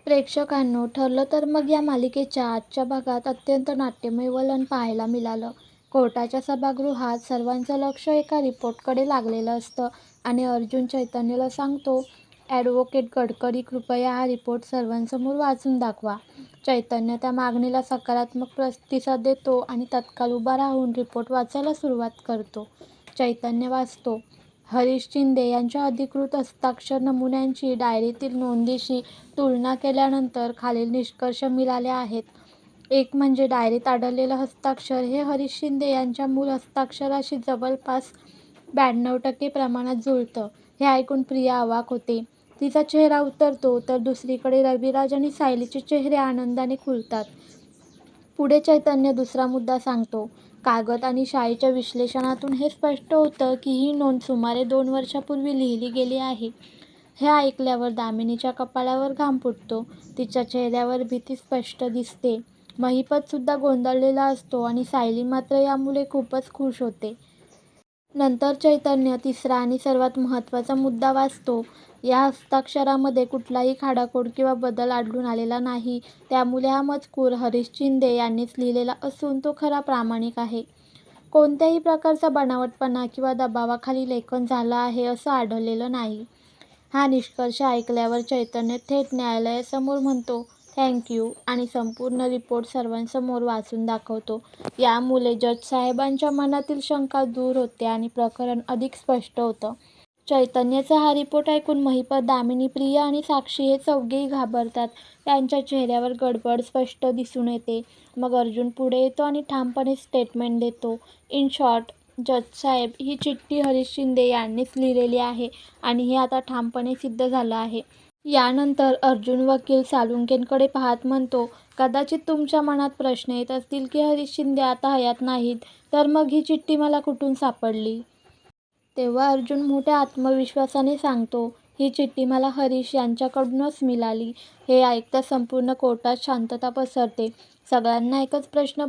प्रेक्षकांनो, ठरलं तर मग या मालिकेच्या आजच्या भागात अत्यंत नाट्यमय वळण पाहायला मिळालं. कोर्टाच्या सभागृहात सर्वांचं लक्ष एका रिपोर्टकडे लागलेलं असतं आणि अर्जुन चैतन्यला सांगतो, "ॲडव्होकेट गडकरी, कृपया हा रिपोर्ट सर्वांसमोर वाचून दाखवा." चैतन्य त्या मागणीला सकारात्मक प्रतिसाद देतो आणि तत्काळ उभा राहून रिपोर्ट वाचायला सुरुवात करतो. चैतन्य वाचतो, हरीश शिंदे यांच्या अधिकृत हस्ताक्षर नमुन्यांची डायरीतील नोंदीशी तुलना केल्यानंतर खालील निष्कर्ष मिळाले आहेत. एक म्हणजे डायरीत आढळलेलं हस्ताक्षर हे हरीश शिंदे यांच्या मूळ हस्ताक्षराशी जवळपास 92% प्रमाणात जुळतं. हे ऐकून प्रिया अवाक होते. तिचा चेहरा उतरतो, तर दुसरीकडे रविराज आणि सायलीचे चेहरे आनंदाने खुलतात. पुढे चैतन्य दुसरा मुद्दा सांगतो, कागद आणि शाईच्या विश्लेषणातून हे स्पष्ट होतं की ही नोंद सुमारे 2 वर्षांपूर्वी लिहिली गेली आहे. हे ऐकल्यावर दामिनीच्या कपाळावर घाम फुटतो. तिच्या चेहऱ्यावर भीती स्पष्ट दिसते. महिपतसुद्धा गोंधळलेला असतो आणि सायली मात्र यामुळे खूपच खुश होते. नंतर चैतन्य तिसरा आणि सर्वात महत्त्वाचा मुद्दा वाचतो. या हस्ताक्षरामध्ये कुठलाही खाडाखोड किंवा बदल आढळून आलेला नाही. त्यामुळे हा मजकूर हरीश शिंदे यांनीच लिहिलेला असून तो खरा प्रामाणिक आहे. कोणत्याही प्रकारचा बनावटपणा किंवा दबावाखाली लेखन झालं आहे असं आढळलेलं नाही. हा निष्कर्ष ऐकल्यावर चैतन्य थेट न्यायालयासमोर म्हणतो, "थँक यू" आणि संपूर्ण रिपोर्ट सर्वांसमोर वाचून दाखवतो. यामुळे जजसाहेबांच्या मनातील शंका दूर होते आणि प्रकरण अधिक स्पष्ट होतं. चैतन्याचा हा रिपोर्ट ऐकून महिपत, दामिनी, प्रिया आणि साक्षी हे चौघेही घाबरतात. त्यांच्या चेहऱ्यावर गडबड स्पष्ट दिसून येते. मग अर्जुन पुढे येतो आणि ठामपणे स्टेटमेंट देतो, "इन शॉर्ट, जजसाहेब, ही चिठ्ठी हरीश शिंदे यांनीच लिहिलेली आहे आणि हे आता ठामपणे सिद्ध झालं आहे." यानंतर अर्जुन वकील साळुंखेंकडे पाहत म्हणतो, "कदाचित तुमच्या मनात प्रश्न येत असतील की हरीश शिंदे आता हयात नाहीत, तर मग ही चिठ्ठी मला कुठून सापडली?" तेव्हा अर्जुन मोठ्या आत्मविश्वासाने सांगतो, "ही चिठ्ठी मला हरीश यांच्याकडूनच मिळाली." हे ऐकताच संपूर्ण कोर्टात शांतता पसरते. सगळ्यांना एकच प्रश्न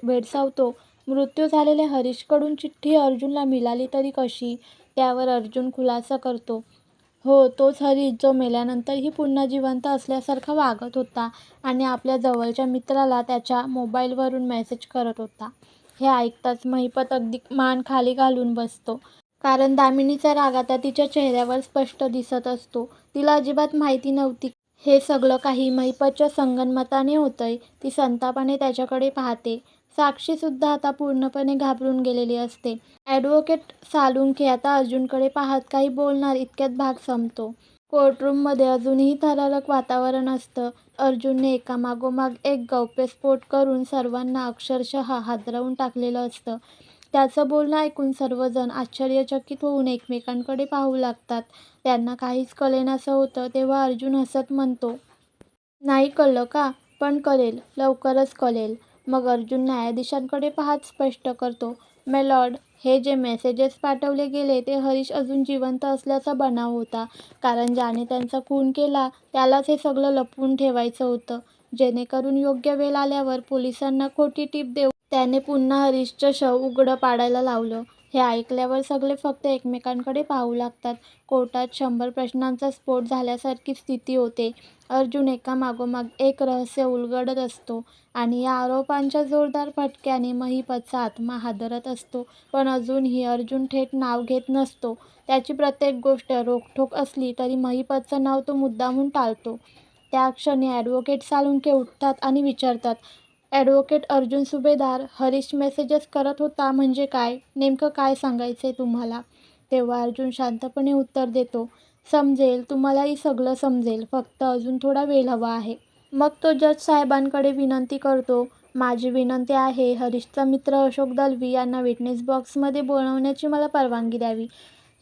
भेडसावतो, मृत्यू झालेल्या हरीशकडून चिठ्ठी अर्जुनला मिळाली तरी कशी? त्यावर अर्जुन खुलासा करतो, "हो, तोच हरीश जो मेल्यानंतरही पुन्हा जिवंत असल्यासारखा वागत होता आणि आपल्या जवळच्या मित्राला त्याच्या मोबाईलवरून मेसेज करत होता." हे ऐकताच महिपत अगदी मान खाली घालून बसतो. कारण दामिनीचा राग आता तिच्या चेहऱ्यावर स्पष्ट दिसत असतो. तिला अजिबात माहिती नव्हती हे सगळं काही महिपतच्या संगनमताने होतंय. ती संतापाने त्याच्याकडे पाहते. साक्षीसुद्धा आता पूर्णपणे घाबरून गेलेली असते. ॲडव्होकेट साळुंखे आता अर्जुनकडे पाहत काही बोलणार इतक्यात भाग संपतो. कोर्टरूममध्ये अजूनही थरारक वातावरण असतं. अर्जुनने एकामागोमाग एक गौप्यस्फोट करून सर्वांना अक्षरशः हादरवून टाकलेलं असतं. त्याचं बोलणं ऐकून सर्वजण आश्चर्यचकित होऊन एकमेकांकडे पाहू लागतात. त्यांना काहीच कळेनासं होतं. तेव्हा अर्जुन हसत म्हणतो, "नाही कळलं का? पण कळेल, लवकरच कळेल." मग अर्जुन न्यायाधीशांकडे पाहत स्पष्ट करतो, "मेलॉर्ड, हे जे मेसेजेस पाठवले गेले ते हरीश अजून जिवंत असल्याचा बनाव होता. कारण ज्याने त्यांचा खून केला त्यालाच हे सगळं लपवून ठेवायचं होतं, जेणेकरून योग्य वेळ आल्यावर पोलिसांना खोटी टीप देऊन त्याने पुन्हा हरीशचं शव उघडं पाडायला लावलं." हे ऐकल्यावर सगळे फक्त एकमेकांकडे पाहू लागतात. कोर्टात 100 प्रश्नांचा स्फोट झाल्यासारखी स्थिती होते. अर्जुन एकामागोमाग एक रहस्य उलगडत असतो आणि या आरोपांच्या जोरदार फटक्याने महिपतचा आत्मा हादरत असतो. पण अजूनही अर्जुन थेट नाव घेत नसतो. त्याची प्रत्येक गोष्ट रोखठोक असली तरी महिपतचं नाव तो मुद्दामहून टाळतो. त्या क्षणी ॲडव्होकेट साळुंखे उठतात आणि विचारतात, "ॲडव्होकेट अर्जुन सुभेदार, हरीश मेसेजेस करत होता म्हणजे काय? नेमकं काय सांगायचंय तुम्हाला?" तेव्हा अर्जुन शांतपणे उत्तर देतो, "समजेल, तुम्हालाही सगळं समजेल. फक्त अजून थोडा वेळ हवा आहे." मग तो जज साहेबांकडे विनंती करतो, "माझी विनंती आहे, हरीशचा मित्र अशोक दलवी यांना विटनेस बॉक्समध्ये बोलावण्याची मला परवानगी द्यावी."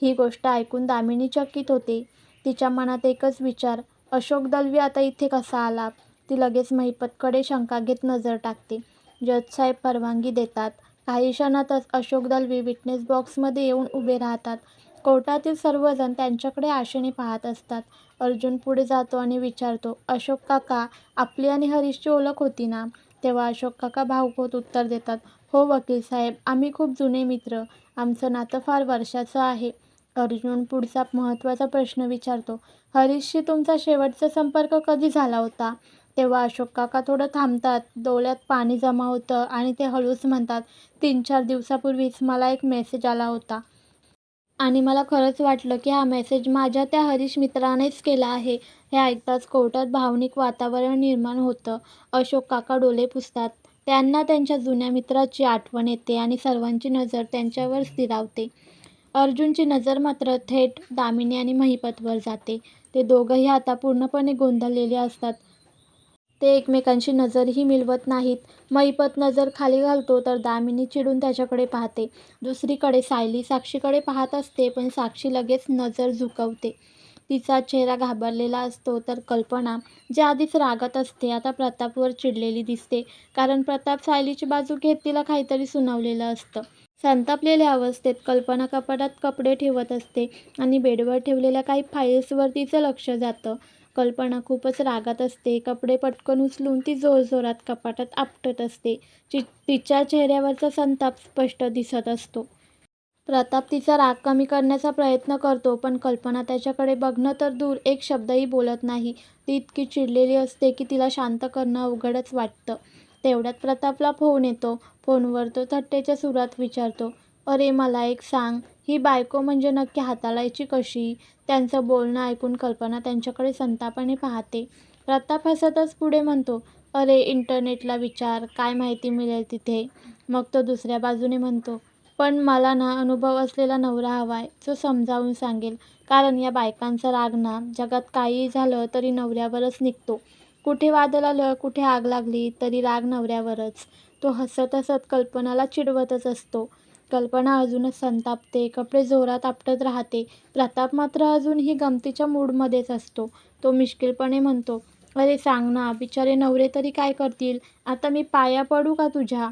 ही गोष्ट ऐकून दामिनी चकित होते. तिच्या मनात एकच विचार, अशोक दलवी आता इथे कसा आला? ती लगेच महिपतकडे शंका घेत नजर टाकते. जजसाहेब परवानगी देतात. काही क्षणातच अशोक दलवी विटनेस बॉक्समध्ये येऊन उभे राहतात. कोर्टातील सर्वजण त्यांच्याकडे आशेने पाहत असतात. अर्जुन पुढे जातो आणि विचारतो, "अशोक काका, आपली आणि हरीशची ओळख होती ना?" तेव्हा अशोक काका भावुक होत उत्तर देतात, "हो वकील साहेब, आम्ही खूप जुने मित्र. आमचं नातं फार वर्षाचं आहे." अर्जुन पुढचा महत्त्वाचा प्रश्न विचारतो. हरीशशी तुमचा शेवटचा संपर्क कधी झाला होता? तेव्हा अशोक काका थोडं थांबतात, डोळ्यात पाणी जमा होतं आणि ते हळूच म्हणतात, 3-4 दिवसापूर्वीच मला एक मेसेज आला होता. आणि मला खरंच वाटलं की हा मेसेज माझ्या त्या हरीश मित्रानेच केला आहे. हे ऐकताच कोर्टात भावनिक वातावरण निर्माण होतं. अशोक काका डोळे पुसतात. त्यांना त्यांच्या जुन्या मित्राची आठवण येते आणि सर्वांची नजर त्यांच्यावर स्थिरावते. अर्जुनची नजर मात्र थेट दामिनी आणि महिपतवर जाते. ते दोघंही आता पूर्णपणे गोंधळलेले असतात. ते एकमेकांशी नजरही मिळवत नाहीत. महिपत नजर खाली घालतो तर दामिनी चिडून त्याच्याकडे पाहते. दुसरीकडे सायली साक्षीकडे पाहत असते, पण साक्षी लगेच नजर झुकवते. तिचा चेहरा घाबरलेला असतो. तर कल्पना, जी आधीच रागात असते, आता प्रतापवर चिडलेली दिसते. कारण प्रताप सायलीची बाजू घेत तिला काहीतरी सुनावलेलं असतं. संतापलेल्या अवस्थेत कल्पना कपाटात कपडे ठेवत असते आणि बेडवर ठेवलेल्या काही फाईल्सवर तिचं लक्ष जातं. कल्पना खूपच रागात असते. कपडे पटकन उचलून ती जोरजोरात कपाटात आपटत असते. तिच्या चेहऱ्यावरचा संताप स्पष्ट दिसत असतो. प्रताप तिचा राग कमी करण्याचा प्रयत्न करतो, पण कल्पना त्याच्याकडे बघणं तर दूर, एक शब्दही बोलत नाही. ती इतकी चिडलेली असते की तिला शांत करणं अवघडच वाटतं. तेवढ्यात प्रतापला फोन येतो. फोनवर तो थट्टेच्या सुरात विचारतो, "अरे मला एक सांग, ही बायको म्हणजे नक्की हाताळायची कशी?" त्यांचं बोलणं ऐकून कल्पना त्यांच्याकडे संतापाने पाहते. प्रताप हसतच पुढे म्हणतो, "अरे इंटरनेटला विचार, काय माहिती मिळेल तिथे." मग तो दुसऱ्या बाजूने म्हणतो, "पण मला ना अनुभव असलेला नवरा हवाय, जो समजावून सांगेल. कारण या बायकांचा राग ना, जगात काहीही झालं तरी नवऱ्यावरच निघतो. कुठे वादळ आलं, कुठे आग लागली, तरी राग नवऱ्यावरच." तो हसत हसत कल्पनाला चिडवतच असतो. कल्पना अजूनच संतापते, कपडे जोरात आपटत राहते. प्रताप मात्र अजूनही गमतीच्या मूडमध्येच असतो. तो मिश्किलपणे म्हणतो, "अरे सांग ना, बिचारे नवरे तरी काय करतील? आता मी पाया पडू का तुझ्या?"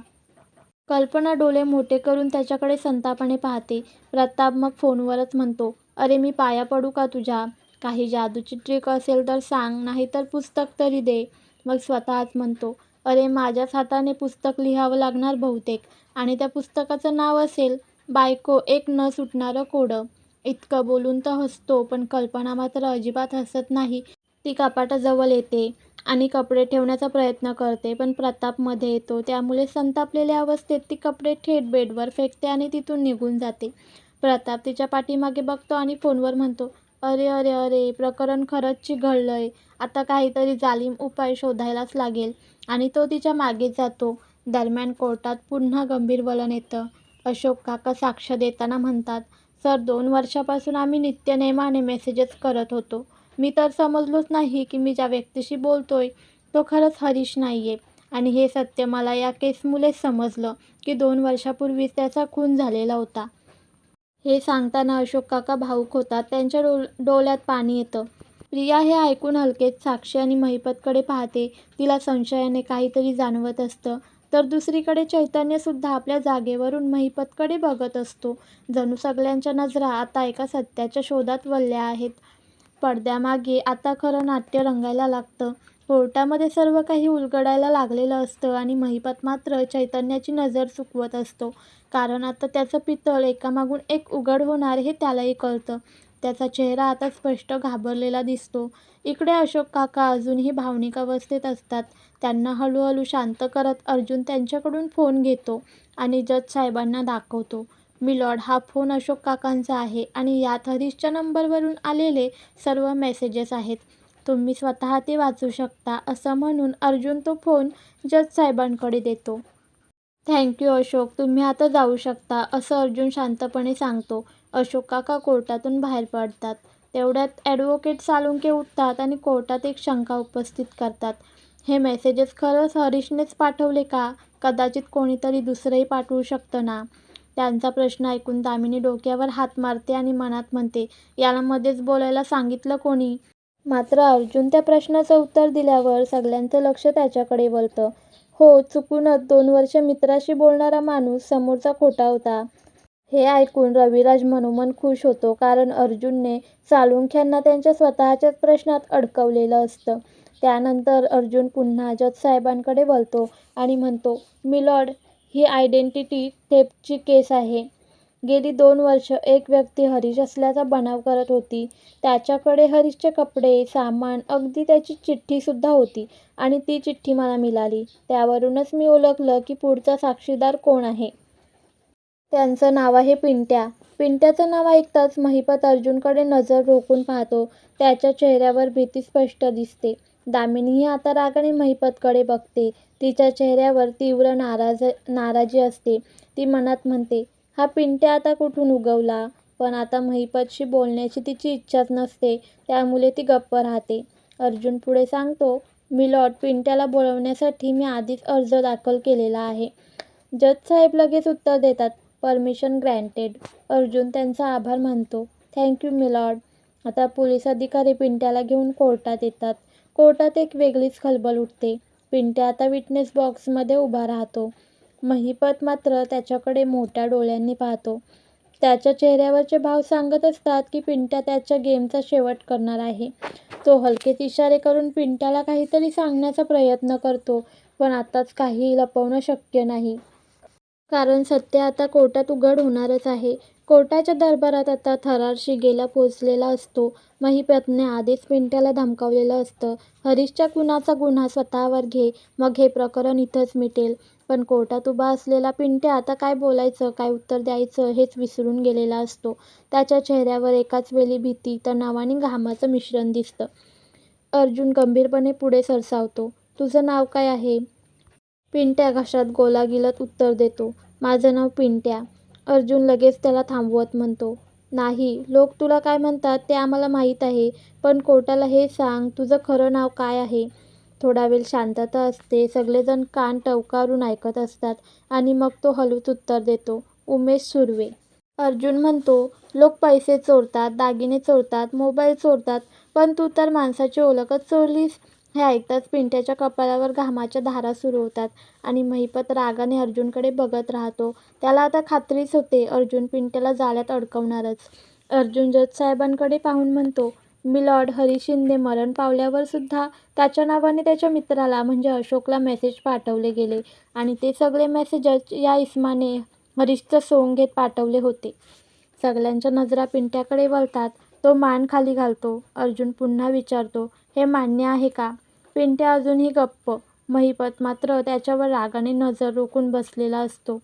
कल्पना डोळे मोठे करून त्याच्याकडे संतापाने पाहते. प्रताप मग फोनवरच म्हणतो, "अरे मी पाया पडू का तुझ्या? काही जादूची ट्रिक असेल तर सांग, नाहीतर पुस्तक तरी दे." मग स्वतःच म्हणतो, "अरे माझ्याच हाताने पुस्तक लिहावं लागणार बहुतेक, आणि त्या पुस्तकाचं नाव असेल, 'बायको एक न सुटणारं कोडं.'" इतकं बोलून तो हसतो, पण कल्पना मात्र अजिबात हसत नाही. ती कपाटाजवळ येते आणि कपडे ठेवण्याचा प्रयत्न करते, पण प्रताप मध्ये येतो. त्यामुळे संतापलेल्या अवस्थेत ती कपडे थेट बेडवर फेकते आणि तिथून निघून जाते. प्रताप तिच्या पाठीमागे बघतो आणि फोनवर म्हणतो, "अरे अरे अरे, प्रकरण खरंच चिघळलंय. आता काहीतरी जालीम उपाय शोधायलाच लागेल." आणि तो तिच्या मागे जातो. दरम्यान कोर्टात पुन्हा गंभीर वळण येतं. अशोक काका साक्ष देताना म्हणतात, "सर, 2 वर्षापासून आम्ही नित्यनेमाने मेसेजेस करत होतो. मी तर समजलोच नाही की मी ज्या व्यक्तीशी बोलतोय तो खरंच हरीश नाहीये. आणि हे सत्य मला या केसमुळेच समजलं की 2 वर्षापूर्वीच त्याचा खून झालेला होता." हे सांगताना अशोक काका भावूक होतात. त्यांच्या डोळ्यात पाणी येतं. प्रिया हे ऐकून हलकेच साक्षी आणि महिपतकडे पाहते. तिला संशयाने काहीतरी जाणवत असतं. तर दुसरीकडे चैतन्यसुद्धा आपल्या जागेवरून महिपतकडे बघत असतो. जणू सगळ्यांच्या नजरा आता एका सत्याच्या शोधात वळल्या आहेत. पडद्यामागे आता खरं नाट्य रंगायला लागतं. कोर्टामध्ये सर्व काही उलगडायला लागलेलं असतं आणि महिपत मात्र चैतन्याची नजर चुकवत असतो. कारण आता त्याचं पितळ एकामागून एक उघड होणार हे त्यालाही कळतं. त्याचा चेहरा आता स्पष्ट घाबरलेला दिसतो. इकडे अशोक काका अजूनही भावनिक अवस्थेत असतात. त्यांना हळूहळू शांत करत अर्जुन त्यांच्याकडून फोन घेतो आणि जज साहेबांना दाखवतो. "मिलॉर्ड, हा फोन अशोक काकांचा आहे आणि यात हरीशच्या नंबरवरून आलेले सर्व मेसेजेस आहेत. तुम्ही स्वतः ते वाचू शकता." असं म्हणून अर्जुन तो फोन जज साहेबांकडे देतो. "थँक यू अशोक, तुम्ही आता जाऊ शकता," असं अर्जुन शांतपणे सांगतो. अशोक काका कोर्टातून बाहेर पडतात. तेवढ्यात ॲडव्होकेट साळुंखे उठतात आणि कोर्टात एक शंका उपस्थित करतात. "हे मेसेजेस खरंच हरीशनेच पाठवले का? कदाचित कोणीतरी दुसरंही पाठवू शकतं ना?" त्यांचा प्रश्न ऐकून दामिनी डोक्यावर हात मारते आणि मनात म्हणते, "याला मध्येच बोलायला सांगितलं कोणी?" मात्र अर्जुन त्या प्रश्नाचं उत्तर दिल्यावर सगळ्यांचं लक्ष त्याच्याकडे वळतं. "हो, चुकूनच 2 वर्ष मित्राशी बोलणारा माणूस समोरचा खोटा होता." हे ऐकून रविराज मनोमन खुश होतो, कारण अर्जुनने साळुंख्यांना त्यांच्या स्वतःच्याच प्रश्नात अडकवलेलं असतं. त्यानंतर अर्जुन पुन्हा जज साहेबांकडे वळतो आणि म्हणतो, "मिलॉर्ड, ही आयडेंटिटी थेफ्टची केस आहे. गेली 2 वर्ष एक व्यक्ती हरीश असल्याचा बनाव करत होती. त्याच्याकडे हरीशचे कपडे, सामान, अगदी त्याची चिठ्ठीसुद्धा होती आणि ती चिठ्ठी मला मिळाली. त्यावरूनच मी ओळखलं की पुढचा साक्षीदार कोण आहे. त्यांचं नाव आहे पिंट्या. पिंट्याचं नाव ऐकताच महिपत अर्जुनकडे नजर रोखून पाहतो. त्याच्या चेहऱ्यावर भीती स्पष्ट दिसते. दामिनीही आता रागाने महिपतकडे बघते. तिच्या चेहऱ्यावर तीव्र नाराजी असते. ती मनात म्हणते, हा पिंट्या आता कुठून उगवला? पण आता महिपतशी बोलण्याची तिची इच्छाच नसते. त्यामुळे ती गप्प राहते. अर्जुन पुढे सांगतो, मिलॉर्ड, पिंट्याला बोलवण्यासाठी मी आधीच अर्ज दाखल केलेला आहे. जज साहेब लगेच उत्तर देतात, परमिशन ग्रँटेड. अर्जुन त्यांचा आभार मानतो. Thank you milord. आता पोलीस अधिकारी पिंट्याला घेऊन कोर्टात येतात. कोर्टात एक वेगळीच खळबळ उठते. पिंट्या आता विटनेस बॉक्समध्ये उभा राहतो. महिपत मात्र त्याच्याकडे मोठ्या डोळ्यांनी पाहतो. त्याच्या चेहऱ्यावरचे भाव सांगत असतात की पिंट्या त्याच्या गेमचा शेवट करणार आहे. तो हलकेच इशारे करून पिंट्याला काहीतरी सांगण्याचा प्रयत्न करतो, पण आताच काहीही लपवणं शक्य नाही. कारण सत्य आता कोर्टात उघड होणारच आहे. कोर्टाच्या दरबारात आता थरार शिगेला पोचलेला असतो. महिपतने आधीच पिंट्याला धमकावलेलं असतं, हरीशच्या खुनाचा गुन्हा स्वतःवर घे, मग हे प्रकरण इथंच मिटेल. पण कोर्टात उभा असलेला पिंट्या आता काय बोलायचं, काय उत्तर द्यायचं हेच विसरून गेलेला असतो. त्याच्या चेहऱ्यावर एकाच वेळी भीती, तणाव आणि घामाचं मिश्रण दिसतं. अर्जुन गंभीरपणे पुढे सरसावतो. तुझं नाव काय आहे? पिंट्या घशात गोळा गिळत उत्तर देतो, माझं नाव पिंट्या. अर्जुन लगेच त्याला थांबवत म्हणतो, नाही, लोक तुला काय म्हणतात ते आम्हाला माहीत आहे, पण कोर्टाला हे सांग, तुझं खरं नाव काय आहे? थोडा वेळ शांतता असते. सगळेजण कान टवकारून ऐकत असतात आणि मग तो हळूच उत्तर देतो, उमेश सुर्वे. अर्जुन म्हणतो, लोक पैसे चोरतात, दागिने चोरतात, मोबाईल चोरतात, पण तू तर माणसाची ओळखच चोरलीस. हे ऐकताच पिंट्याच्या कपाळावर घामाच्या धारा सुरू होतात आणि महिपत रागाने अर्जुनकडे बघत राहतो. त्याला आता खात्रीच होते, अर्जुन पिंट्याला जाळ्यात अडकवणारच. अर्जुन जज साहेबांकडे पाहून म्हणतो, मिलॉर्ड, हरीश शिंदे मरण पावल्यावर सुद्धा त्याच्या नावाने त्याच्या मित्राला म्हणजे अशोकला मेसेज पाठवले गेले आणि ते सगळे मेसेजेस या इसमाने हरीशचं सोंग घेत पाठवले होते. सगळ्यांच्या नजरा पिंट्याकडे वळतात. तो मान खाली घालतो. अर्जुन पुन्हा विचारतो, हे मान्य आहे का? पिंट्या अजूनही गप्प. महिपत मात्र त्याच्यावर रागाने नजर रोखून बसलेला असतो.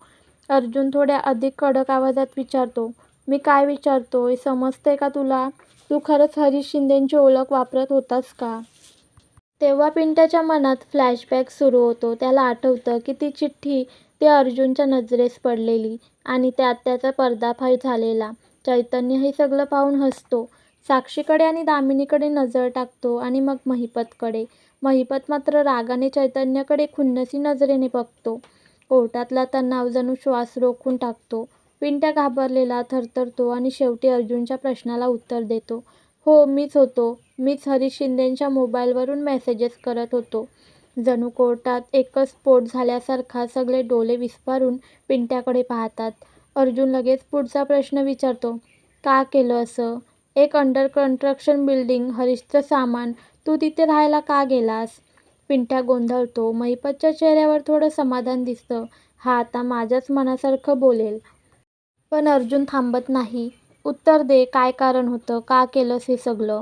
अर्जुन थोड्या अधिक कडक आवाजात विचारतो, मी काय विचारतोय समजतंय का तुला? तू खरंच हरीश शिंदेंची ओळख वापरत होतास का? तेव्हा पिंट्याच्या मनात फ्लॅशबॅक सुरू होतो. त्याला आठवतं की ती चिठ्ठी, ती अर्जुनच्या नजरेस पडलेली आणि त्यात त्याचा पर्दाफाश झालेला. चैतन्य हे सगळं पाहून हसतो. साक्षीकडे आणि दामिनीकडे नजर टाकतो आणि मग महिपतकडे. महिपत मात्र रागाने चैतन्यकडे खुन्नसी नजरेने बघतो. कोर्टातला तणाव जणू श्वास रोखून टाकतो. पिंट्या घाबरलेला थरथरतो आणि शेवटी अर्जुनच्या प्रश्नाला उत्तर देतो, हो, मीच होतो. मीच हरीश शिंदेंच्या मोबाईलवरून मेसेजेस करत होतो. जणू कोर्टात एकच स्फोट झाल्यासारखा सगळे डोळे विस्फारून पिंट्याकडे पाहतात. अर्जुन लगेच पुढचा प्रश्न विचारतो, का केलं असं? एक अंडर कन्स्ट्रक्शन बिल्डिंग, हरीशचं सामान, तू तिथे राहायला का गेलास? पिंट्या गोंधळतो. महिपतच्या चेहऱ्यावर थोडं समाधान दिसतं. हा आता माझ्याच मनासारखं बोलेल. पण अर्जुन थांबत नाही. उत्तर दे, काय कारण होतं? का केलंस हे सगळं?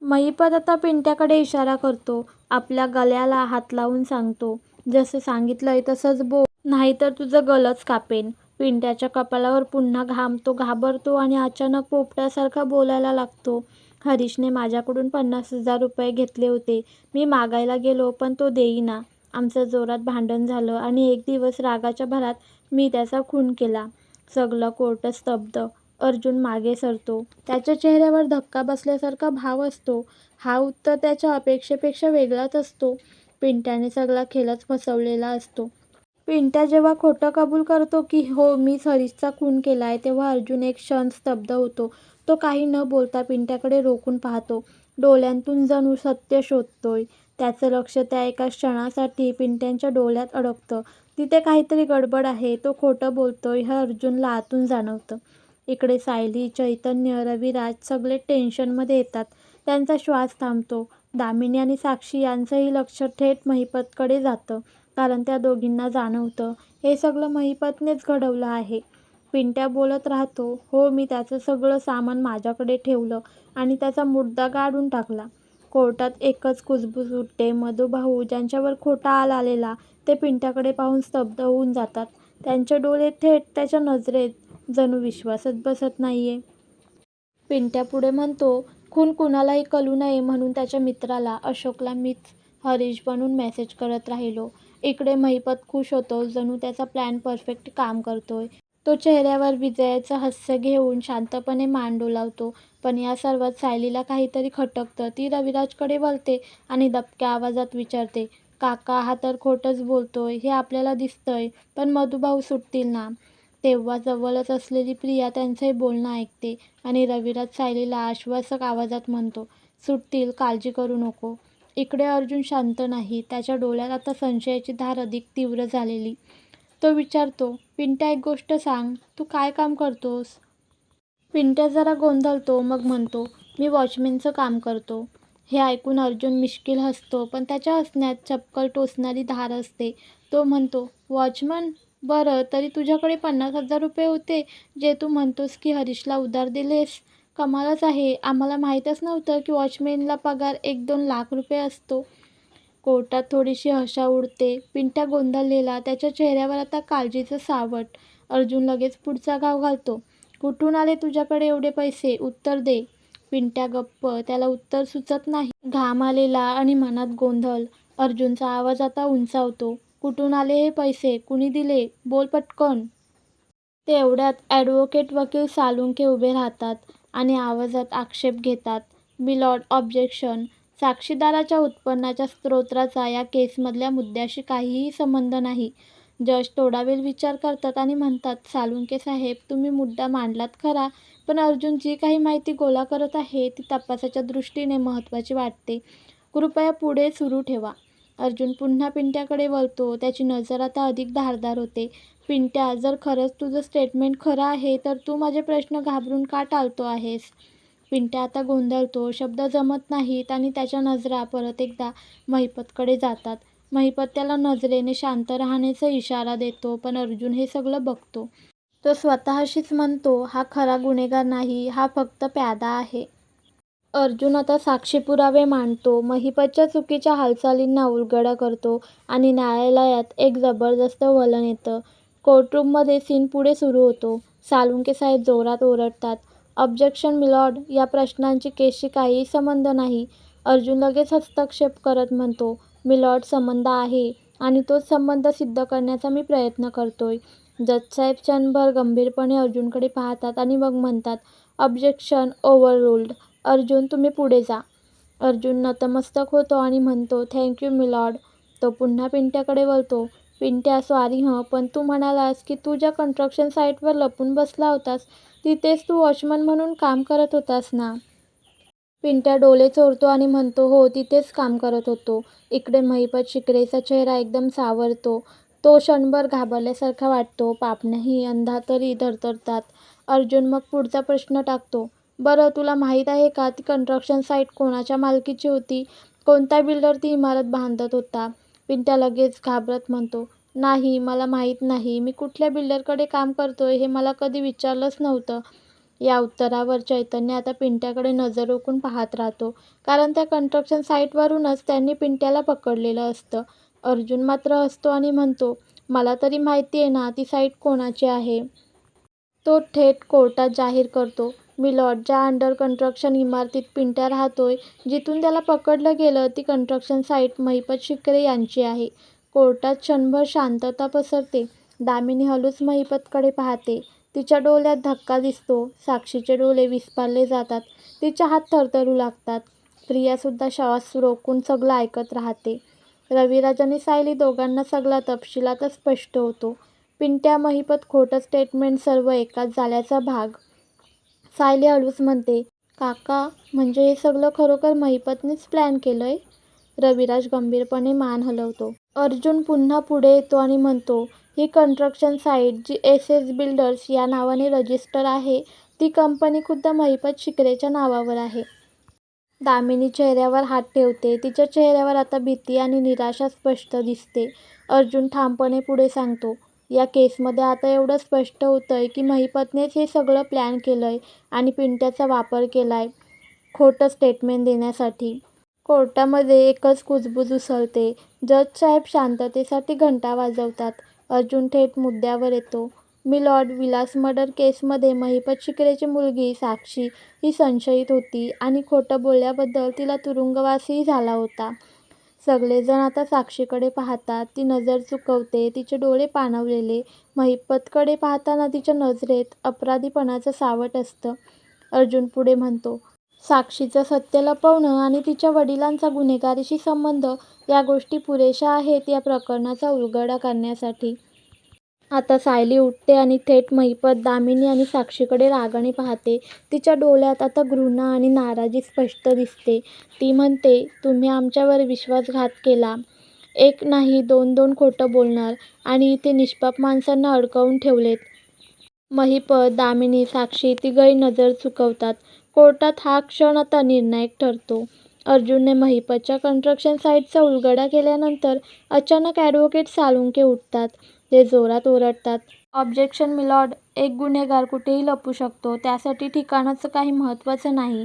महिपत आता पिंट्याकडे इशारा करतो. आपल्या गळ्याला हात लावून सांगतो, जसं सांगितलंय तसंच बोल, नाहीतर तुझं गळच कापेन. पिंट्याच्या कपाळावर पुन्हा घाम. तो घाबरतो आणि अचानक पोपटासारखा बोलायला लागतो. हरीशने माझ्याकडून 50,000 रुपये घेतले होते. मी मागायला गेलो पण तो देईना. आमचं जोरात भांडण झालं आणि एक दिवस रागाच्या भरात मी त्याचा खून केला. सगळं कोर्ट स्तब्ध. अर्जुन मागे सरतो. त्याच्या चेहऱ्यावर धक्का बसल्यासारखा भाव असतो. हा उत्तर त्याच्या अपेक्षेपेक्षा वेगळाच असतो. पिंट्याने सगळा खेळच फसवलेला असतो. पिंट्या जेव्हा खोटं कबूल करतो की हो, मीच हरीशचा खून केलाय, तेव्हा अर्जुन एक क्षण स्तब्ध होतो. तो काही न बोलता पिंट्याकडे रोखून पाहतो. डोळ्यांतून जणू सत्य शोधतोय. त्याचं लक्ष त्या एका क्षणासाठी पिंट्याच्या डोळ्यात अडकतं. तिथे काहीतरी गडबड आहे. तो खोटं बोलतोय हे अर्जुनला आतून जाणवतं. इकडे सायली, चैतन्य, रविराज सगळे टेन्शनमध्ये येतात. त्यांचा श्वास थांबतो. दामिनी आणि साक्षी यांचंही लक्ष थेट महिपतकडे जातं. कारण त्या दोघींना जाणवतं, हे सगळं महिपतनेच घडवलं आहे. पिंट्या बोलत राहतो, हो मी त्याचं सगळं सामान माझ्याकडे ठेवलं आणि त्याचा मुद्दा काढून टाकला. कोर्टात एकच कुजबूज उठते. मधुभाऊ ज्यांच्यावर खोटा आळ आलेला ते पिंट्याकडे पाहून स्तब्ध होऊन जातात. त्यांचे डोळे थेट त्याच्या नजरेत, जणू विश्वासच बसत नाहीये. पिंट्या पुढे म्हणतो, खून कुणालाही कळू नये म्हणून त्याच्या मित्राला अशोकला मीच हरीश बनून मेसेज करत राहिलो. इकडे महिपत खुश होतो, जणू त्याचा प्लॅन परफेक्ट काम करतोय. तो चेहऱ्यावर विजयाचं हास्य घेऊन शांतपणे मान डोलावतो. पण या सर्वात सायलीला काहीतरी खटकतं. ती रविराजकडे वळते आणि दबक्या आवाजात विचारते, काका हा तर खोटंच बोलतोय, हे आपल्याला दिसतंय, पण मधुभाऊ सुटतील ना? तेव्हा जवळच असलेली प्रिया त्यांचं हे बोलणं ऐकते आणि रविराज सायलीला आश्वासक आवाजात म्हणतो, सुटतील, काळजी करू नको. इकडे अर्जुन शांत नाही. त्याच्या डोळ्यात आता संशयाची धार अधिक तीव्र झालेली. तो विचारतो, पिंट्या एक गोष्ट सांग, तू काय काम करतोस? पिंट्या जरा गोंधळतो, मग म्हणतो, मी वॉचमॅनचं काम करतो. हे ऐकून अर्जुन मिश्किल हसतो, पण त्याच्या हसण्यात चपखल टोचणारी धार असते. तो म्हणतो, वॉचमन? बरं, तरी तुझ्याकडे 50,000 रुपये होते जे तू म्हणतोस की हरीशला उधार दिलेस? कमालच आहे, आम्हाला माहीतच नव्हतं की वॉचमॅनला पगार 1-2 लाख रुपये असतो. कोर्टात थोडीशी हशा उडते. पिंट्या गोंधळलेला, त्याच्या चेहऱ्यावर आता काळजीचं सावट. अर्जुन लगेच पुढचा घाव घालतो, कुठून आले तुझ्याकडे एवढे पैसे? उत्तर दे. पिंट्या गप्प, त्याला उत्तर सुचत नाही. घाम आलेला आणि मनात गोंधळ. अर्जुनचा आवाज आता उंचावतो, कुठून आले हे पैसे? कुणी दिले? बोल पटकन. तेवढ्यात ॲडव्होकेट वकील साळुंखे उभे राहतात आणि आवाजात आक्षेप घेतात, मिलॉर्ड ऑब्जेक्शन. साक्षीदाराच्या उत्पन्नाच्या स्रोताचा या केसमधल्या मुद्द्याशी काहीही संबंध नाही. जज थोडा वेळ विचार करतात आणि म्हणतात, साळुंखे साहेब, तुम्ही मुद्दा मांडलात खरा, पण अर्जुन जी काही माहिती गोळा करत आहे ती तपासाच्या दृष्टीने महत्त्वाची वाटते. कृपया पुढे सुरू ठेवा. अर्जुन पुन्हा पिंट्याकडे वळतो. त्याची नजर आता अधिक धारदार होते. पिंट्या, जर खरंच तुझं स्टेटमेंट खरं आहे तर तू माझे प्रश्न घाबरून का टाळतो आहेस? पिंट्या आता गोंधळतो. शब्द जमत नाहीत आणि त्याच्या नजरा परत एकदा महिपतकडे जातात. महिपत त्याला नजरेने शांत राहण्याचा इशारा देतो, पण अर्जुन हे सगळं बघतो. तो स्वतःशीच म्हणतो, हा खरा गुन्हेगार नाही, हा फक्त प्यादा आहे. अर्जुन आता साक्षी पुरावे मांडतो, महिपतच्या चुकीच्या हालचालींना उलगडा करतो आणि न्यायालयात एक जबरदस्त वळण येतं. कोर्टरूममध्ये सीन पुढे सुरू होतो. साळुंखे साहेब जोरात ओरडतात, ऑब्जेक्शन मिलॉर्ड, या प्रश्नांची केसशी काहीही संबंध नाही. अर्जुन लगेच हस्तक्षेप करत म्हणतो, मिलॉर्ड, संबंध आहे आणि तोच संबंध सिद्ध करण्याचा मी प्रयत्न करतोय. जजसाहेब क्षणभर गंभीरपणे अर्जुनकडे पाहतात आणि मग म्हणतात, ऑब्जेक्शन ओव्हररूल्ड. अर्जुन, तुम्ही पुढे जा. अर्जुन नतमस्तक होतो आणि म्हणतो, थँक यू मिलॉर्ड. तो पुन्हा पिंट्याकडे वळतो. पिंट्या, सॉरी पण तू म्हणालास की तू ज्या कन्स्ट्रक्शन साईटवर लपून बसला होतास तिथेच तू वॉचमन म्हणून काम करत होतास ना? पिंट्या डोळे चोरतो आणि म्हणतो, हो, तिथेच काम करत होतो. इकडे महिपत शिकरेचा चेहरा एकदम सावरतो. तो क्षणभर घाबरल्यासारखा वाटतो. पापण्याही अंधातरी थरथरतात. अर्जुन मग पुढचा प्रश्न टाकतो, बरं, तुला माहीत आहे का ती कन्स्ट्रक्शन साईट कोणाच्या मालकीची होती? कोणता बिल्डर ती इमारत बांधत होता? पिंट्या लगेच घाबरत म्हणतो, नाही, मला माहीत नाही. मी कुठल्या बिल्डरकडे काम करतोय हे मला कधी विचारलंच नव्हतं. या उत्तरावर चैतन्य आता पिंट्याकडे नजर रोखून पाहत राहतो, कारण त्या कन्स्ट्रक्शन साईटवरूनच त्यांनी पिंट्याला पकडलेलं असतं. अर्जुन मात्र हसतो आणि म्हणतो, मला तरी माहिती आहे ना ती साईट कोणाची आहे. तो थेट कोर्टात जाहीर करतो, मिलॉर्ड, ज्या अंडर कन्स्ट्रक्शन इमारतीत पिंट्या राहतोय, जिथून त्याला पकडलं गेलं, ती कन्स्ट्रक्शन साईट महिपत शिकरे यांची आहे. कोर्टात क्षणभर शांतता पसरते. दामिनी हळूच महिपतकडे पाहते. तिच्या डोळ्यात धक्का दिसतो. साक्षीचे डोळे विस्फारले जातात. तिचे हात थरथरू लागतात. प्रियासुद्धा श्वास रोखून सगळं ऐकत राहते. रविराज आणि सायली दोघांना सगळा तपशिलातच स्पष्ट होतो. पिंट्या, महिपत खोटं स्टेटमेंट, सर्व एकाच जाळ्याचा भाग. सायली हळूच म्हणते, काका, म्हणजे हे सगळं खरोखर महिपतनेच प्लॅन केलंय? रविराज गंभीरपणे मान हलवतो. अर्जुन पुन्हा पुढे येतो आणि म्हणतो, ही construction site G S builders या नावाने रजिस्टर आहे, ती कंपनी खुद्द महिपत शिकरेच्या नावावर आहे. दामिनी चेहऱ्यावर हात ठेवते. तिच्या चेहऱ्यावर आता भीती आणि निराशा स्पष्ट दिसते. अर्जुन ठामपणे पुढे सांगतो, या केसमध्ये आता एवढं स्पष्ट होतंय की महिपतनेच हे सगळं प्लॅन केलंय आणि पिंट्याचा वापर केलाय खोटं स्टेटमेंट देण्यासाठी. कोर्टामध्ये एकच कुजबूज उसळते. जजसाहेब शांततेसाठी घंटा वाजवतात. अर्जुन थेट मुद्द्यावर येतो. मिलॉर्ड, विलास मर्डर केसमध्ये महिपत शिकरेची मुलगी साक्षी ही संशयित होती आणि खोटं बोलल्याबद्दल तिला तुरुंगवासही झाला होता. सगळेजण आता साक्षीकडे पाहतात. ती नजर चुकवते. तिचे डोळे पाणवलेले. महिपतकडे पाहताना तिच्या नजरेत अपराधीपणाचं सावट असतं. अर्जुन पुढे म्हणतो, साक्षीचं सत्य लपवणं आणि तिच्या वडिलांचा गुन्हेगारीशी संबंध या गोष्टी पुरेशा आहेत या प्रकरणाचा उलगडा करण्यासाठी. आता सायली उठते आणि थेट महिपत, दामिनी आणि साक्षीकडे रागाने पाहते. तिच्या डोळ्यात आता घृणा आणि नाराजी स्पष्ट दिसते. ती म्हणते, तुम्ही आमच्यावर विश्वासघात केला. एक नाही, दोन खोटं बोलणार आणि इथे निष्पाप माणसांना अडकवून ठेवलेत. महिपत, दामिनी, साक्षी तिघंही नजर चुकवतात. कोर्टात हा क्षण आता निर्णायक ठरतो. अर्जुनने महिपतच्या कन्स्ट्रक्शन साईटचा उलगडा केल्यानंतर अचानक ॲडव्होकेट साळुंखे उठतात. ते जोरात ओरडतात, ऑब्जेक्शन मिलॉर्ड. एक गुन्हेगार कुठेही लपू शकतो. त्यासाठी ठिकाणाचं काही महत्त्वाचं नाही.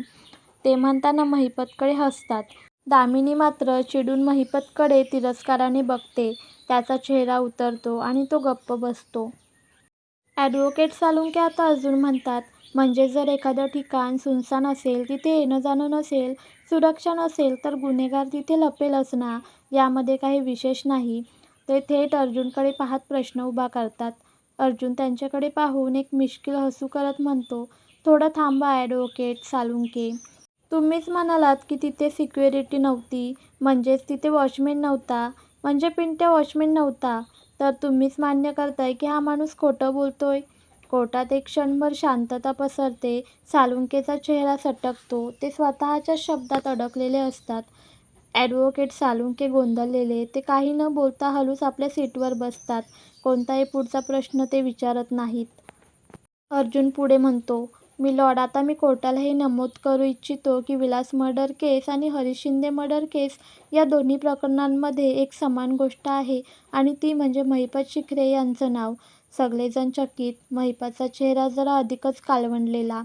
ते म्हणताना महिपतकडे हसतात. दामिनी मात्र चिडून महिपतकडे तिरस्काराने बघते. त्याचा चेहरा उतरतो आणि तो गप्प बसतो. ॲडव्होकेट साळुंखे आता अजून म्हणतात, म्हणजे जर एखादं ठिकाण सुनसान असेल, तिथे येणं जाणं नसेल, सुरक्षा नसेल, तर गुन्हेगार तिथे लपेलच ना. यामध्ये काही विशेष नाही. ते थेट अर्जुनकडे पाहत प्रश्न उभा करतात. अर्जुन त्यांच्याकडे पाहून एक मिश्किल हसू करत म्हणतो, थोडं थांबा ॲडव्होकेट साळुंखे. तुम्हीच म्हणालात की तिथे सिक्युरिटी नव्हती, म्हणजेच तिथे वॉचमेन नव्हता, म्हणजे पिंट्या वॉचमेन नव्हता. तर तुम्हीच मान्य करताय की हा माणूस खोटं बोलतोय. कोर्टात एक क्षणभर शांतता पसरते. साळुंखेचा चेहरा सटकतो. ते स्वतःच्याच शब्दात अडकलेले असतात. ॲडव्होकेट साळुंखे गोंधळलेले. ते काही न बोलता हळूच आपल्या सीटवर बसतात. कोणताही पुढचा प्रश्न ते विचारत नाहीत. अर्जुन पुढे म्हणतो, मिलॉर्ड, आता मी कोर्टाला हे नमूद करू इच्छितो की विलास मर्डर केस आणि हरीश शिंदे मर्डर केस या दोन्ही प्रकरणांमध्ये एक समान गोष्ट आहे आणि ती म्हणजे महिपत शिखरे यांचं नाव. सगळेजण चकित. महिपतचा चेहरा जरा अधिकच काळवंडलेला.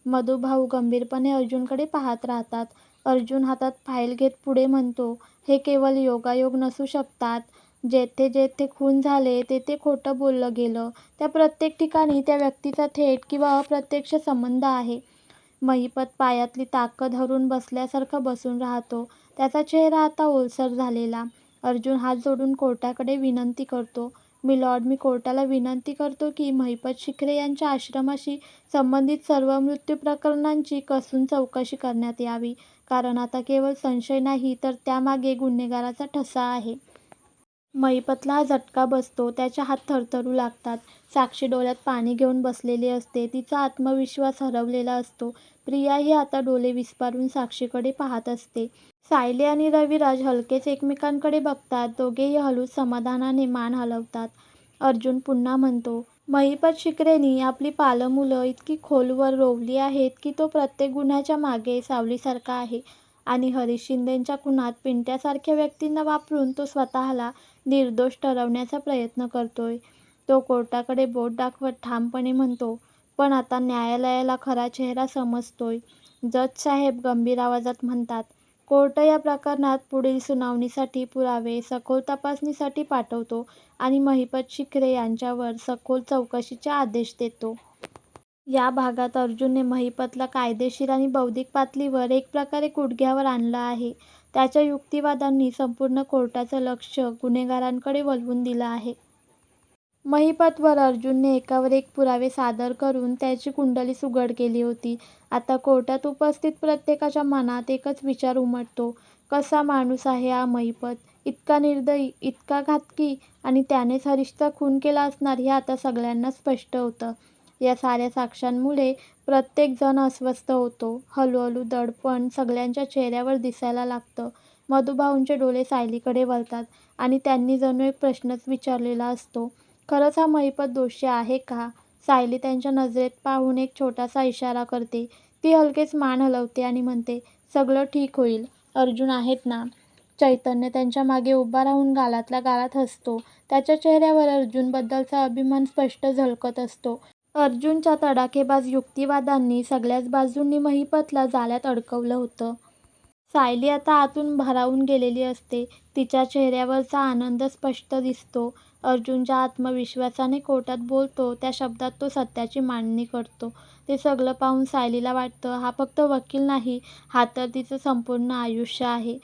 मधुभाऊ गंभीरपणे अर्जुनकडे पाहत राहतात. अर्जुन हातात फाईल घेत पुढे म्हणतो, हे केवळ योगायोग नसू शकतात. जेथे जेथे खून झाले तेथे खोटं बोललं गेलं. त्या प्रत्येक ठिकाणी त्या व्यक्तीचा थेट किंवा अप्रत्यक्ष संबंध आहे. महिपत पायातली ताकद हरून बसल्यासारखा बसून राहतो. त्याचा चेहरा आता ओलसर झालेला. अर्जुन हात जोडून कोर्टाकडे विनंती करतो, मिलॉर्ड, मी कोर्टाला विनंती करतो की महिपत शिखरे यांच्या आश्रमाशी संबंधित सर्व मृत्यू प्रकरणांची कसून चौकशी करण्यात यावी. कारण आता केवळ संशय नाही, तर त्यामागे गुन्हेगाराचा ठसा आहे. महिपतला हा झटका बसतो. त्याचे हात थरथरू लागतात. साक्षी डोळ्यात पाणी घेऊन बसलेली असते. तिचा आत्मविश्वास हरवलेला असतो. प्रियाही आता डोळे विस्फारून साक्षीकडे पाहत असते. सायली आणि रविराज हलकेच एकमेकांकडे बघतात. दोघेही हळूच समाधानाने मान हलवतात. अर्जुन पुन्हा म्हणतो, महिपत शिखरेंनी आपली पालमुलं इतकी खोलवर रोवली आहेत की तो प्रत्येक गुन्ह्याच्या मागे सावलीसारखा आहे आणि हरीश शिंदेंच्या खुनात पिंट्यासारख्या व्यक्तींना वापरून तो स्वतःला निर्दोष ठरवण्याचा प्रयत्न करतोय. तो कोर्टाकडे बोट दाखवत ठामपणे म्हणतो, पण आता न्यायालयाला खरा चेहरा समजतोय. जजसाहेब गंभीर आवाजात म्हणतात, कोर्ट या प्रकरणात पुढील सुनावणीसाठी पुरावे सखोल तपासणीसाठी पाठवतो आणि महिपत शिखरे यांच्यावर सखोल चौकशीचे आदेश देतो. या भागात अर्जुनने महिपतला कायदेशीर आणि बौद्धिक पातळीवर एक प्रकारे गुडघ्यावर आणलं आहे. त्याच्या युक्तिवादांनी संपूर्ण कोर्टाचं लक्ष गुन्हेगारांकडे वळवून दिलं आहे. महिपतवर अर्जुनने एकावर एक पुरावे सादर करून त्याची कुंडलीच उघड केली होती. आता कोर्टात उपस्थित प्रत्येकाच्या मनात एकच विचार उमटतो, कसा माणूस आहे हा महिपत. इतका निर्दयी, इतका घातकी आणि त्यानेच हरीशचा खून केला असणार हे आता सगळ्यांना स्पष्ट होतं. या साऱ्या साक्ष्यांमुळे प्रत्येक जण अस्वस्थ होतो. हळूहळू दडपण सगळ्यांच्या चेहऱ्यावर दिसायला लागतं. मधुभाऊंचे डोळे सायलीकडे वळतात आणि त्यांनी जणू एक प्रश्नच विचारलेला असतो, खरंच हा महिपत दोषी आहे का? सायली त्यांच्या नजरेत पाहून एक छोटासा इशारा करते. ती हलकेच मान हलवते आणि म्हणते, सगळं ठीक होईल. अर्जुन आहेत ना? चैतन्य त्यांच्या मागे उभा राहून गालातल्या गालात हसतो. त्याच्या चेहऱ्यावर अर्जुनबद्दलचा अभिमान स्पष्ट झळकत असतो. अर्जुनच्या तडाखेबाज युक्तिवादांनी सगळ्याच बाजूंनी महिपतला जाळ्यात अडकवलं होतं. सायली आता आतून भारावून गेलेली असते. तिच्या चेहऱ्यावरचा आनंद स्पष्ट दिसतो. अर्जुन ज्या आत्मविश्वासाने कोर्टात बोलतो त्या शब्दात तो सत्याची मांडणी करतो. ते सगळं पाहून सायलीला वाटतं, हा फक्त वकील नाही, हा तर तिचं संपूर्ण आयुष्य आहे.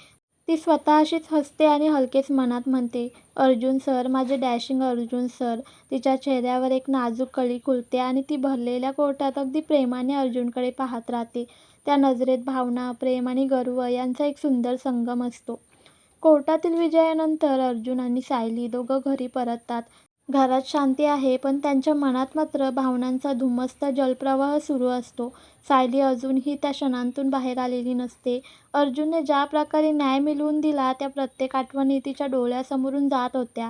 ती स्वतःशीच हसते आणि हलकेच मनात म्हणते, अर्जुन सर, माझे डॅशिंग अर्जुन सर. तिच्या चेहऱ्यावर एक नाजूक कळी खुलते आणि ती भरलेल्या कोर्टात अगदी प्रेमाने अर्जुनकडे पाहत राहते. त्या नजरेत भावना, प्रेम आणि गर्व यांचा एक सुंदर संगम असतो. कोर्टातील विजयानंतर अर्जुन आणि सायली दोघं घरी परततात. घरात शांती आहे, पण त्यांच्या मनात मात्र भावनांचा धुमस्त जलप्रवाह सुरू असतो. सायली अजूनही त्या क्षणांतून बाहेर आलेली नसते. अर्जुनने ज्या प्रकारे न्याय मिळवून दिला त्या प्रत्येक आठवणी तिच्या डोळ्यासमोरून जात होत्या.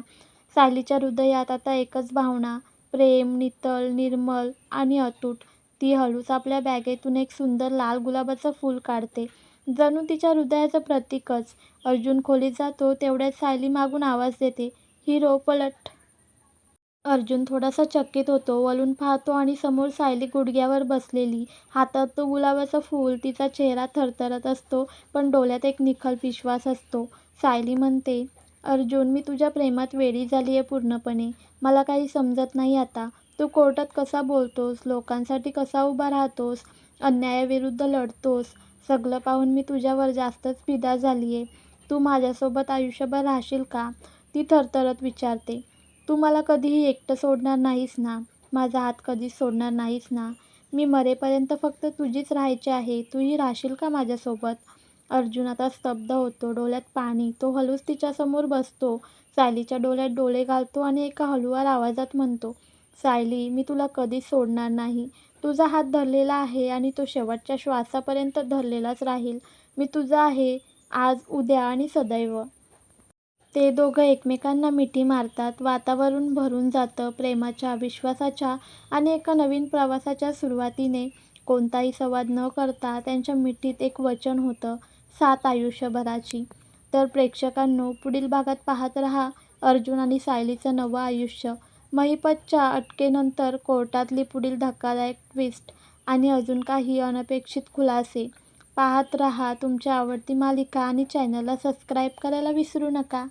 सायलीच्या हृदयात आता एकच भावना, प्रेम, नितळ, निर्मल आणि अतूट. ती हळूच आपल्या बॅगेतून एक सुंदर लाल गुलाबाचं फूल काढते, जणू तिच्या हृदयाचं प्रतीकच. अर्जुन खोलीत जातो तेवढ्यात सायली मागून आवाज देते, हिरो पलट. अर्जुन थोडासा चकित होतो, वळून पाहतो आणि समोर सायली गुडघ्यावर बसलेली, हातात तो गुलाबाचं फूल. तिचा चेहरा थरथरत असतो, पण डोळ्यात एक निखळ विश्वास असतो. सायली म्हणते, अर्जुन, मी तुझ्या प्रेमात वेडी झालीये पूर्णपणे. मला काही समजत नाही आता. तू कोर्टात कसा बोलतोस, लोकांसाठी कसा उभा राहतोस, अन्यायाविरुद्ध लढतोस. सगळं पाहून मी तुझ्यावर जास्तच फिदा झालीये. तू माझ्यासोबत आयुष्यभर राहशील का? ती थरथरत विचारते. तू मला कधीही एकटं सोडणार नाहीस ना? माझा हात कधीच सोडणार नाहीस ना? मी मरेपर्यंत फक्त तुझीच राहायची आहे. तूही राहशील का माझ्यासोबत? अर्जुन आता स्तब्ध होतो, डोळ्यात पाणी. तो हळूच तिच्यासमोर बसतो, सायलीच्या डोळ्यात डोळे घालतो आणि एका हळुवार आवाजात म्हणतो, सायली, मी तुला कधीच सोडणार नाही. तुझा हात धरलेला आहे आणि तो शेवटच्या श्वासापर्यंत धरलेलाच राहील. मी तुझा आहे, आज, उद्या आणि सदैव. ते दोघं एकमेकांना मिठी मारतात. वातावरण भरून जातं प्रेमाच्या, विश्वासाच्या आणि एका नवीन प्रवासाच्या सुरुवातीने. कोणताही संवाद न करता त्यांच्या मिठीत एक वचन होतं, साथ आयुष्यभराची. तर प्रेक्षकांनो, पुढील भागात पाहत रहा अर्जुन आणि सायलीचं नवं आयुष्य. महिपतच्या अटकेनंतर कोर्टातली पुढील धक्कादायक ट्विस्ट आणि अजून काही अनपेक्षित खुलासे. पाहत रहा तुमची आवडती मालिका आणि चॅनलला सबस्क्राईब करायला विसरू नका.